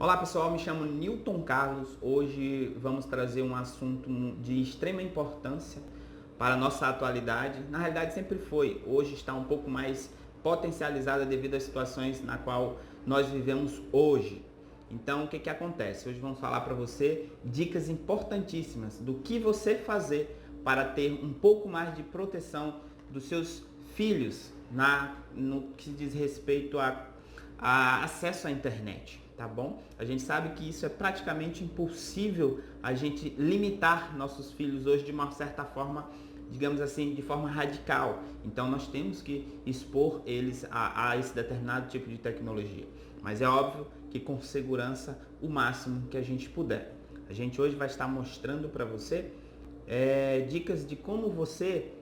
Olá pessoal, me chamo Newton Carlos. Hoje vamos trazer um assunto de extrema importância para a nossa atualidade. Na realidade sempre foi, hoje está um pouco mais potencializada devido às situações na qual nós vivemos hoje. Então o que acontece? Hoje vamos falar para você dicas importantíssimas do que você fazer para ter um pouco mais de proteção dos seus filhos no que diz respeito a acesso à internet, tá bom? A gente sabe que isso é praticamente impossível a gente limitar nossos filhos hoje de uma certa forma, digamos assim, de forma radical. Então nós temos que expor eles a esse determinado tipo de tecnologia. Mas é óbvio que com segurança o máximo que a gente puder. A gente hoje vai estar mostrando para você dicas de como você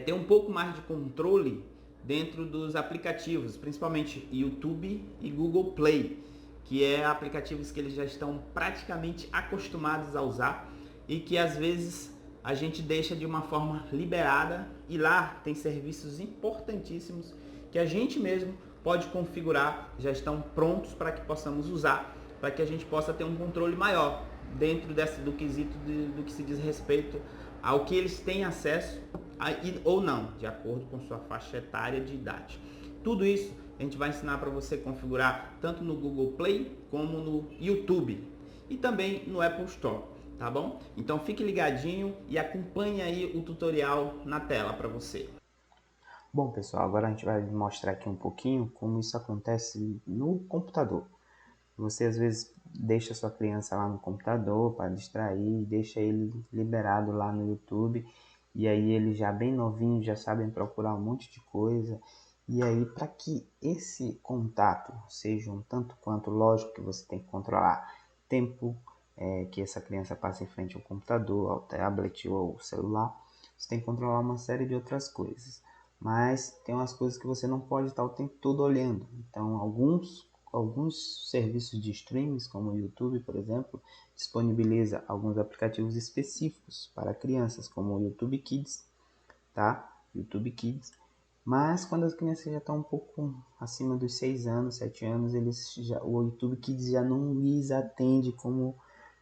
ter um pouco mais de controle dentro dos aplicativos, principalmente YouTube e Google Play, que é aplicativos que eles já estão praticamente acostumados a usar e que às vezes a gente deixa de uma forma liberada, e lá tem serviços importantíssimos que a gente mesmo pode configurar, já estão prontos para que possamos usar, para que a gente possa ter um controle maior dentro do quesito do que se diz respeito ao que eles têm acesso ou não, de acordo com sua faixa etária de idade. Tudo isso a gente vai ensinar para você configurar tanto no Google Play como no YouTube e também no Apple Store, tá bom? Então fique ligadinho e acompanhe aí o tutorial na tela para você. Bom, pessoal, agora a gente vai mostrar aqui um pouquinho como isso acontece no computador. Você às vezes deixa sua criança lá no computador para distrair, deixa ele liberado lá no YouTube, e aí eles já bem novinhos já sabem procurar um monte de coisa. E aí, para que esse contato seja um tanto quanto lógico, que você tem que controlar tempo que essa criança passa em frente ao computador, ao tablet ou ao celular, você tem que controlar uma série de outras coisas. Mas tem umas coisas que você não pode estar o tempo todo olhando. Então, alguns serviços de streams, como o YouTube, por exemplo, disponibiliza alguns aplicativos específicos para crianças, como o YouTube Kids, tá? YouTube Kids. Mas quando as crianças já estão um pouco acima dos 6 anos, 7 anos, o YouTube Kids já não lhes atende como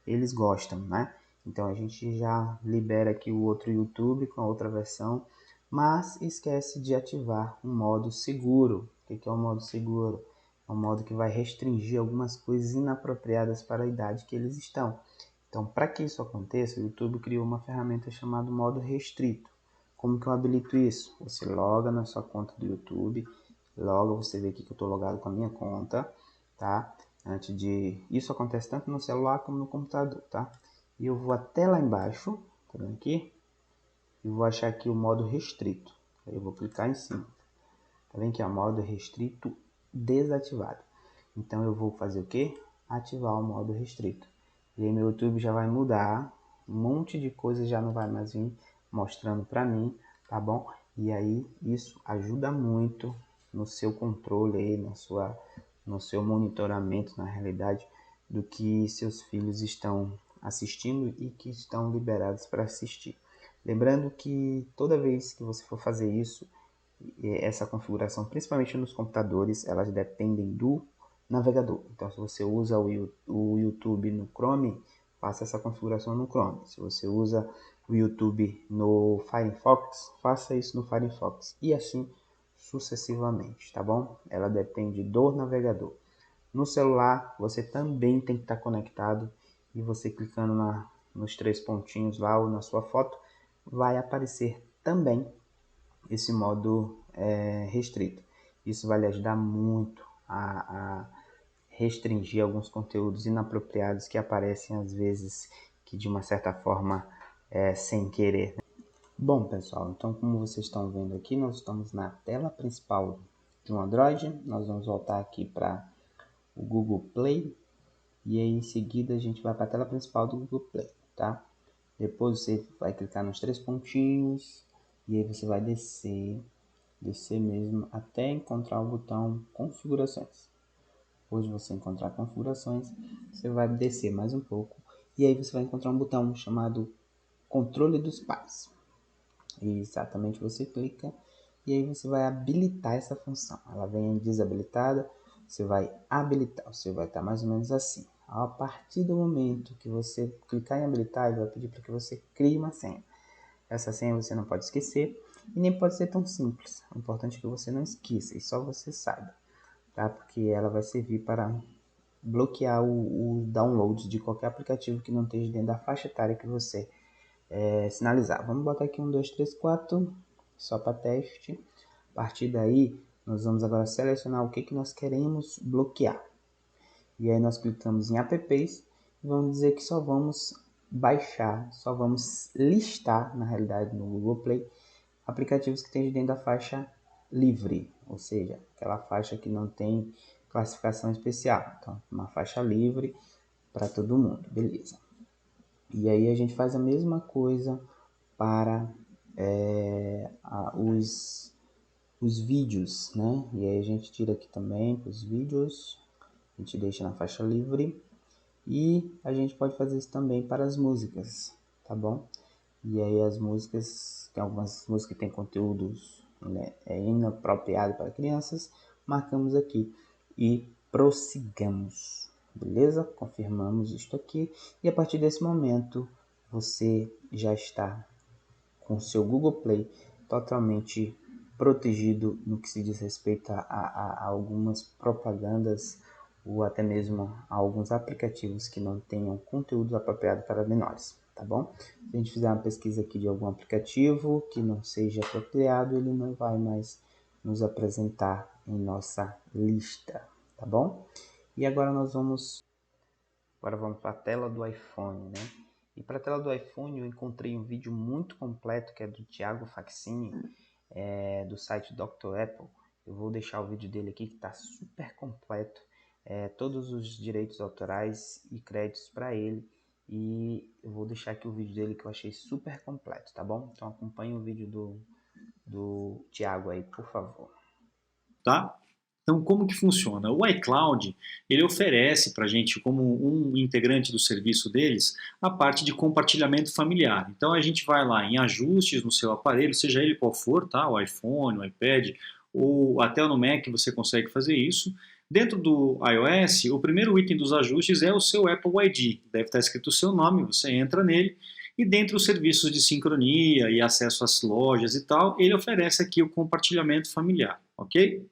eles gostam, né? Então a gente já libera aqui o outro YouTube com a outra versão, mas esquece de ativar um modo seguro. O que é o modo seguro? É um modo que vai restringir algumas coisas inapropriadas para a idade que eles estão. Então, para que isso aconteça, o YouTube criou uma ferramenta chamada modo restrito. Como que eu habilito isso? Você loga na sua conta do YouTube, logo você vê aqui que eu estou logado com a minha conta, tá? Isso acontece tanto no celular como no computador, tá? E eu vou até lá embaixo, tá vendo aqui? E vou achar aqui o modo restrito. Aí eu vou clicar em cima. Tá vendo que é o modo restrito desativado. Então eu vou fazer o que? Ativar o modo restrito. E aí meu YouTube já vai mudar, um monte de coisa já não vai mais vir mostrando para mim, tá bom? E aí isso ajuda muito no seu controle aí, no seu monitoramento, na realidade, do que seus filhos estão assistindo e que estão liberados para assistir. Lembrando que toda vez que você for fazer isso, essa configuração, principalmente nos computadores, elas dependem do navegador. Então, se você usa o YouTube no Chrome, faça essa configuração no Chrome. Se você usa o YouTube no Firefox, faça isso no Firefox. E assim sucessivamente, tá bom? Ela depende do navegador. No celular, você também tem que estar conectado, e você clicando nos três pontinhos lá ou na sua foto, vai aparecer também esse modo restrito. Isso vai lhe ajudar muito a restringir alguns conteúdos inapropriados que aparecem às vezes, que de uma certa forma sem querer. Bom, pessoal, então como vocês estão vendo aqui, nós estamos na tela principal de um Android. Nós vamos voltar aqui para o Google Play, e aí em seguida a gente vai para a tela principal do Google Play, tá? Depois você vai clicar nos três pontinhos, e aí você vai descer mesmo até encontrar o botão configurações. Depois de você encontrar configurações, você vai descer mais um pouco, e aí você vai encontrar um botão chamado controle dos pais. E exatamente, você clica e aí você vai habilitar essa função. Ela vem desabilitada, você vai habilitar, você vai estar mais ou menos assim. A partir do momento que você clicar em habilitar, ele vai pedir para que você crie uma senha. Essa senha você não pode esquecer e nem pode ser tão simples. O importante é que você não esqueça e só você saiba, tá? Porque ela vai servir para bloquear o download de qualquer aplicativo que não esteja dentro da faixa etária que você sinalizar. Vamos botar aqui 1, 2, 3, 4, só para teste. A partir daí, nós vamos agora selecionar o que nós queremos bloquear. E aí nós clicamos em apps e vamos dizer que só vamos baixar, só vamos listar, na realidade, no Google Play, aplicativos que estejam dentro da faixa livre, ou seja, aquela faixa que não tem classificação especial. Então, uma faixa livre para todo mundo, beleza. E aí a gente faz a mesma coisa para os vídeos, né? E aí a gente tira aqui também os vídeos, a gente deixa na faixa livre. E a gente pode fazer isso também para as músicas, tá bom? E aí as músicas, tem algumas músicas que têm conteúdos, né, inapropriado para crianças, marcamos aqui e prossigamos, beleza? Confirmamos isto aqui e a partir desse momento você já está com o seu Google Play totalmente protegido no que se diz respeito a algumas propagandas ou até mesmo a alguns aplicativos que não tenham conteúdo apropriado para menores, tá bom? Se a gente fizer uma pesquisa aqui de algum aplicativo que não seja apropriado, ele não vai mais nos apresentar em nossa lista, tá bom? E agora vamos para a tela do iPhone, né? E para a tela do iPhone eu encontrei um vídeo muito completo que é do Thiago Faxini, do site Dr. Apple. Eu vou deixar o vídeo dele aqui que está super completo, todos os direitos autorais e créditos para ele. E eu vou deixar aqui o vídeo dele que eu achei super completo, tá bom? Então acompanhe o vídeo do Thiago aí, por favor. Tá? Então, como que funciona? O iCloud, ele oferece para a gente, como um integrante do serviço deles, a parte de compartilhamento familiar. Então, a gente vai lá em ajustes no seu aparelho, seja ele qual for, tá? O iPhone, o iPad, ou até no Mac você consegue fazer isso. Dentro do iOS, o primeiro item dos ajustes é o seu Apple ID. Deve estar escrito o seu nome, você entra nele, e dentro dos serviços de sincronia e acesso às lojas e tal, ele oferece aqui o compartilhamento familiar, ok?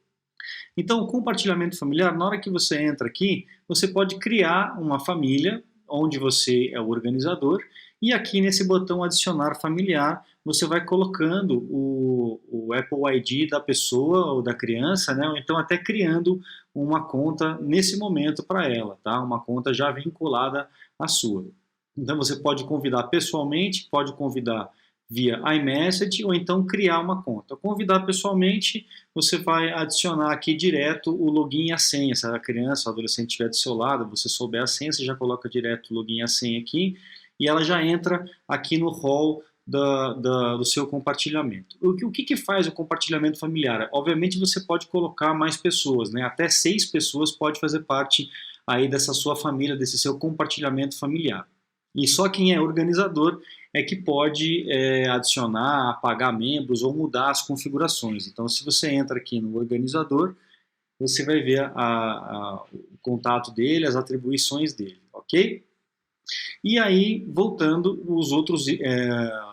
Então, o compartilhamento familiar, na hora que você entra aqui, você pode criar uma família, onde você é o organizador, e aqui nesse botão adicionar familiar, você vai colocando o Apple ID da pessoa ou da criança, né? Ou então até criando uma conta nesse momento para ela, tá? Uma conta já vinculada à sua. Então você pode convidar pessoalmente, pode convidar via iMessage ou então criar uma conta. Convidar pessoalmente, você vai adicionar aqui direto o login e a senha. Se a criança ou adolescente estiver do seu lado, você souber a senha, você já coloca direto o login e a senha aqui e ela já entra aqui no hall do seu compartilhamento. O que faz o compartilhamento familiar? Obviamente você pode colocar mais pessoas, né? Até 6 pessoas pode fazer parte aí dessa sua família, desse seu compartilhamento familiar. E só quem é organizador é que pode adicionar, apagar membros ou mudar as configurações. Então, se você entra aqui no organizador, você vai ver o contato dele, as atribuições dele, ok? E aí, voltando, os outros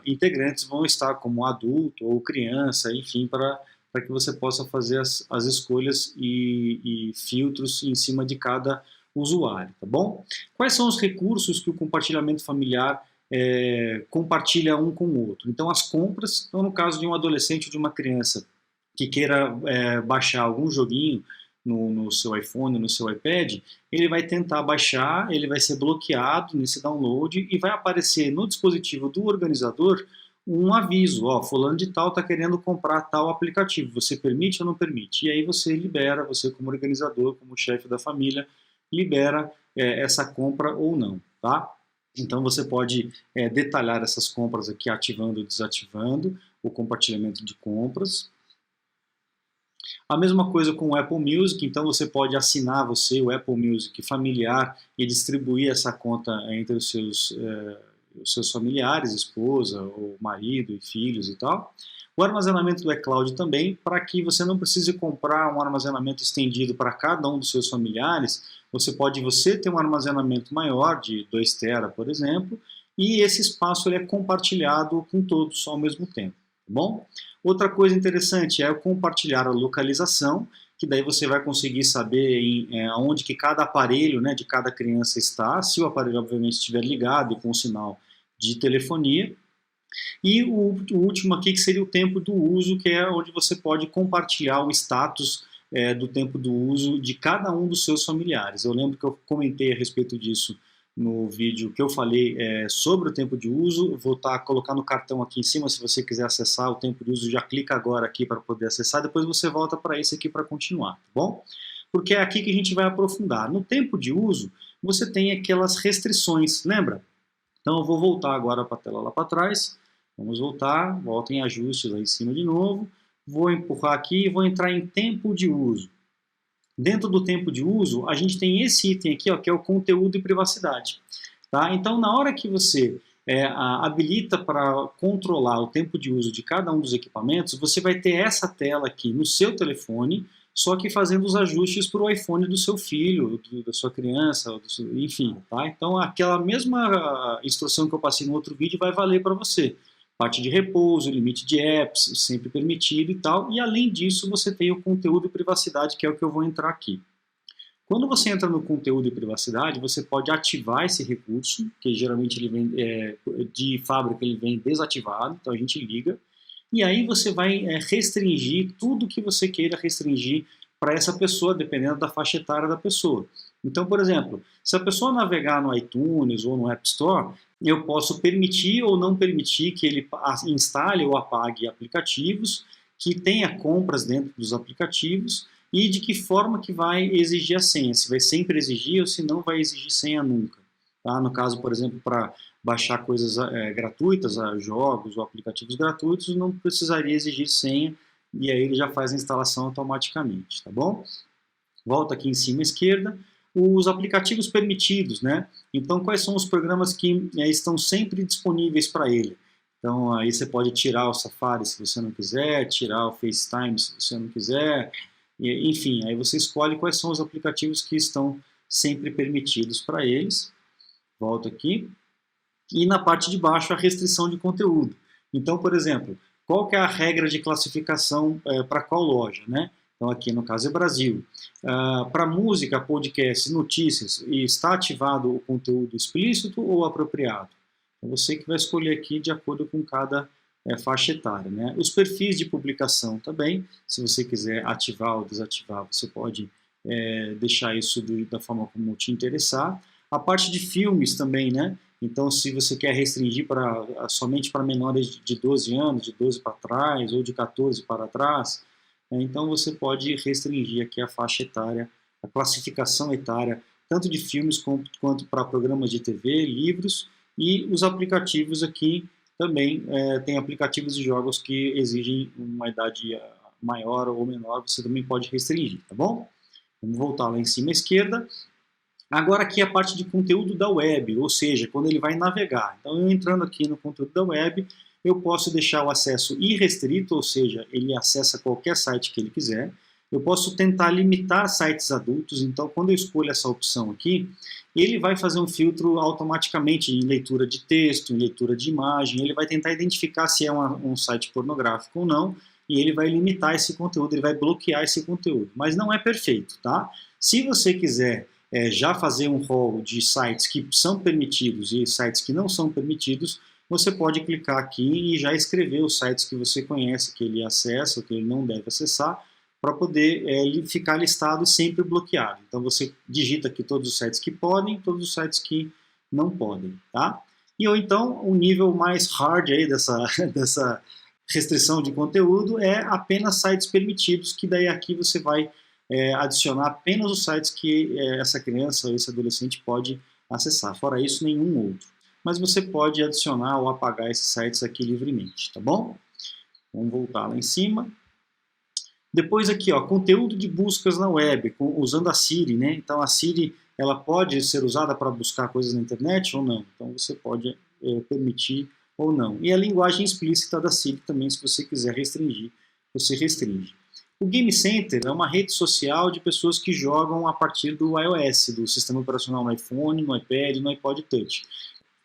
integrantes vão estar como adulto ou criança, enfim, para que você possa fazer as escolhas e filtros em cima de cada usuário, tá bom? Quais são os recursos que o compartilhamento familiar compartilha um com o outro? Então, as compras, então, no caso de um adolescente ou de uma criança que queira baixar algum joguinho no seu iPhone, no seu iPad, ele vai tentar baixar, ele vai ser bloqueado nesse download e vai aparecer no dispositivo do organizador um aviso, ó, fulano de tal está querendo comprar tal aplicativo, você permite ou não permite? E aí você libera, você como organizador, como chefe da família, libera essa compra ou não, tá? Então você pode detalhar essas compras aqui, ativando ou desativando o compartilhamento de compras. A mesma coisa com o Apple Music, então você pode assinar o Apple Music familiar e distribuir essa conta entre os seus familiares, esposa, ou marido e filhos e tal. O armazenamento do iCloud também, para que você não precise comprar um armazenamento estendido para cada um dos seus familiares, você pode ter um armazenamento maior, de 2 TB, por exemplo, e esse espaço ele é compartilhado com todos ao mesmo tempo, tá bom? Outra coisa interessante é compartilhar a localização, que daí você vai conseguir saber onde que cada aparelho, né, de cada criança está, se o aparelho obviamente estiver ligado e com sinal de telefonia. E o último aqui, que seria o tempo do uso, que é onde você pode compartilhar o status do tempo do uso de cada um dos seus familiares. Eu lembro que eu comentei a respeito disso no vídeo que eu falei sobre o tempo de uso. Eu vou colocar no cartão aqui em cima, se você quiser acessar o tempo de uso, já clica agora aqui para poder acessar, depois você volta para esse aqui para continuar, tá bom? Porque é aqui que a gente vai aprofundar. No tempo de uso, você tem aquelas restrições, lembra? Então eu vou voltar agora para a tela lá para trás, vamos voltar, volta em ajustes lá em cima de novo, vou empurrar aqui e vou entrar em tempo de uso. Dentro do tempo de uso, a gente tem esse item aqui, ó, que é o conteúdo e privacidade. Tá? Então, na hora que você habilita para controlar o tempo de uso de cada um dos equipamentos, você vai ter essa tela aqui no seu telefone, só que fazendo os ajustes para o iPhone do seu filho, da sua criança, enfim. Tá? Então, aquela mesma instrução que eu passei no outro vídeo vai valer para você. Parte de repouso, limite de apps, sempre permitido e tal. E além disso, você tem o conteúdo e privacidade, que é o que eu vou entrar aqui. Quando você entra no conteúdo e privacidade, você pode ativar esse recurso, que geralmente ele vem de fábrica, ele vem desativado, então a gente liga. E aí você vai restringir tudo que você queira restringir para essa pessoa, dependendo da faixa etária da pessoa. Então, por exemplo, se a pessoa navegar no iTunes ou no App Store, eu posso permitir ou não permitir que ele instale ou apague aplicativos, que tenha compras dentro dos aplicativos e de que forma que vai exigir a senha, se vai sempre exigir ou se não vai exigir senha nunca. Tá? No caso, por exemplo, para baixar coisas gratuitas, jogos ou aplicativos gratuitos, não precisaria exigir senha e aí ele já faz a instalação automaticamente, tá bom? Volta aqui em cima à esquerda. Os aplicativos permitidos, né? Então, quais são os programas que estão sempre disponíveis para ele? Então, aí você pode tirar o Safari se você não quiser, tirar o FaceTime se você não quiser, enfim, aí você escolhe quais são os aplicativos que estão sempre permitidos para eles. Volto aqui. E na parte de baixo, a restrição de conteúdo. Então, por exemplo, qual que é a regra de classificação para qual loja, né? Então aqui no caso é Brasil. Para música, podcast, notícias, está ativado o conteúdo explícito ou apropriado? É você que vai escolher aqui de acordo com cada faixa etária, né? Os perfis de publicação também, se você quiser ativar ou desativar, você pode deixar isso da forma como te interessar. A parte de filmes também, né? Então, se você quer restringir somente para menores de 12 anos, de 12 para trás, ou de 14 para trás, então você pode restringir aqui a faixa etária, a classificação etária, tanto de filmes quanto para programas de TV, livros, e os aplicativos aqui também, tem aplicativos de jogos que exigem uma idade maior ou menor, você também pode restringir, tá bom? Vamos voltar lá em cima à esquerda. Agora aqui a parte de conteúdo da web, ou seja, quando ele vai navegar. Então, eu entrando aqui no conteúdo da web, eu posso deixar o acesso irrestrito, ou seja, ele acessa qualquer site que ele quiser. Eu posso tentar limitar sites adultos, então quando eu escolho essa opção aqui, ele vai fazer um filtro automaticamente em leitura de texto, em leitura de imagem, ele vai tentar identificar se é um site pornográfico ou não, e ele vai limitar esse conteúdo, ele vai bloquear esse conteúdo. Mas não é perfeito, tá? Se você quiser já fazer um rol de sites que são permitidos e sites que não são permitidos, você pode clicar aqui e já escrever os sites que você conhece, que ele acessa, que ele não deve acessar, para poder ficar listado e sempre bloqueado. Então você digita aqui todos os sites que podem, todos os sites que não podem, tá? Ou então, o nível mais hard aí dessa restrição de conteúdo é apenas sites permitidos, que daí aqui você vai adicionar apenas os sites que essa criança ou esse adolescente pode acessar. Fora isso, nenhum outro. Mas você pode adicionar ou apagar esses sites aqui livremente, tá bom? Vamos voltar lá em cima. Depois aqui, ó, conteúdo de buscas na web, usando a Siri, né? Então a Siri, ela pode ser usada para buscar coisas na internet ou não? Então você pode permitir ou não. E a linguagem explícita da Siri também, se você quiser restringir, você restringe. O Game Center é uma rede social de pessoas que jogam a partir do iOS, do sistema operacional no iPhone, no iPad, no iPod Touch.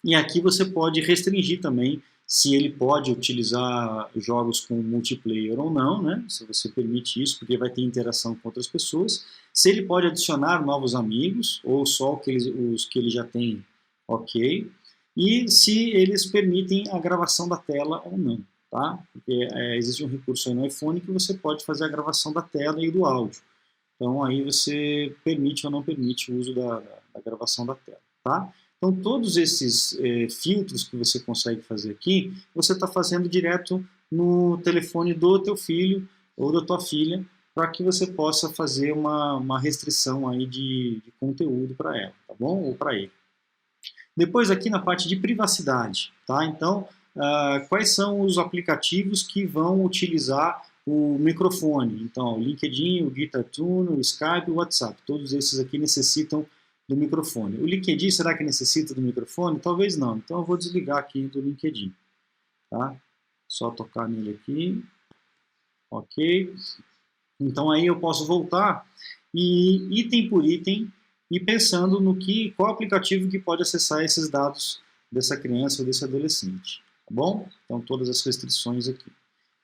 E aqui você pode restringir também se ele pode utilizar jogos com multiplayer ou não, né? Se você permite isso, porque vai ter interação com outras pessoas. Se ele pode adicionar novos amigos, ou só os que ele já tem, ok. E se eles permitem a gravação da tela ou não, tá? Porque existe um recurso aí no iPhone que você pode fazer a gravação da tela e do áudio. Então aí você permite ou não permite o uso da gravação da tela, tá? Então, todos esses filtros que você consegue fazer aqui, você está fazendo direto no telefone do teu filho ou da tua filha, para que você possa fazer uma restrição aí de conteúdo para ela, tá bom? Ou para ele. Depois aqui na parte de privacidade, tá? Então, quais são os aplicativos que vão utilizar o microfone? Então, o LinkedIn, o Guitar Tune, o Skype, o WhatsApp, todos esses aqui necessitam do microfone. O LinkedIn, será que necessita do microfone? Talvez não. Então eu vou desligar aqui do LinkedIn. Tá? Só tocar nele aqui. Ok. Então aí eu posso voltar e item por item e pensando no qual aplicativo que pode acessar esses dados dessa criança ou desse adolescente. Tá bom? Então todas as restrições aqui.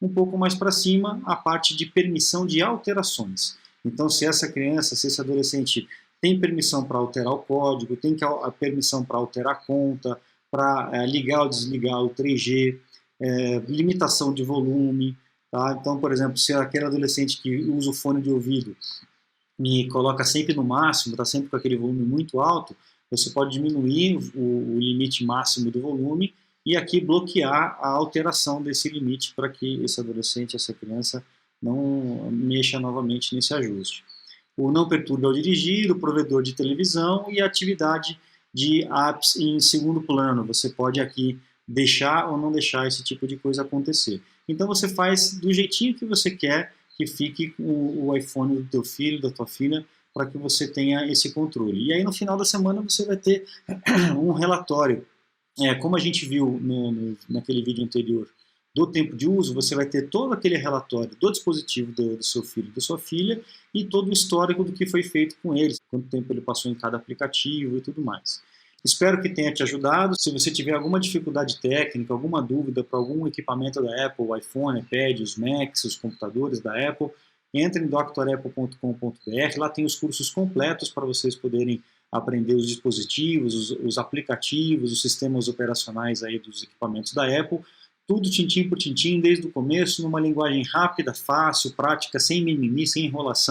Um pouco mais para cima, a parte de permissão de alterações. Então se essa criança, se esse adolescente tem permissão para alterar o código, tem a permissão para alterar a conta, para ligar ou desligar o 3G, limitação de volume. Tá? Então, por exemplo, se aquele adolescente que usa o fone de ouvido e coloca sempre no máximo, está sempre com aquele volume muito alto, você pode diminuir o limite máximo do volume e aqui bloquear a alteração desse limite para que esse adolescente, essa criança, não mexa novamente nesse ajuste. O não perturbe ao dirigir, o provedor de televisão e a atividade de apps em segundo plano. Você pode aqui deixar ou não deixar esse tipo de coisa acontecer. Então você faz do jeitinho que você quer que fique o iPhone do teu filho, da tua filha, para que você tenha esse controle. E aí no final da semana você vai ter um relatório. Como a gente viu naquele vídeo anterior, do tempo de uso, você vai ter todo aquele relatório do dispositivo do seu filho, da sua filha, e todo o histórico do que foi feito com eles, quanto tempo ele passou em cada aplicativo e tudo mais. Espero que tenha te ajudado. Se você tiver alguma dificuldade técnica, alguma dúvida para algum equipamento da Apple, o iPhone, iPad, os Macs, os computadores da Apple, entre em drapple.com.br, lá tem os cursos completos para vocês poderem aprender os dispositivos, os aplicativos, os sistemas operacionais aí dos equipamentos da Apple, tudo tintim por tintim, desde o começo, numa linguagem rápida, fácil, prática, sem mimimi, sem enrolação.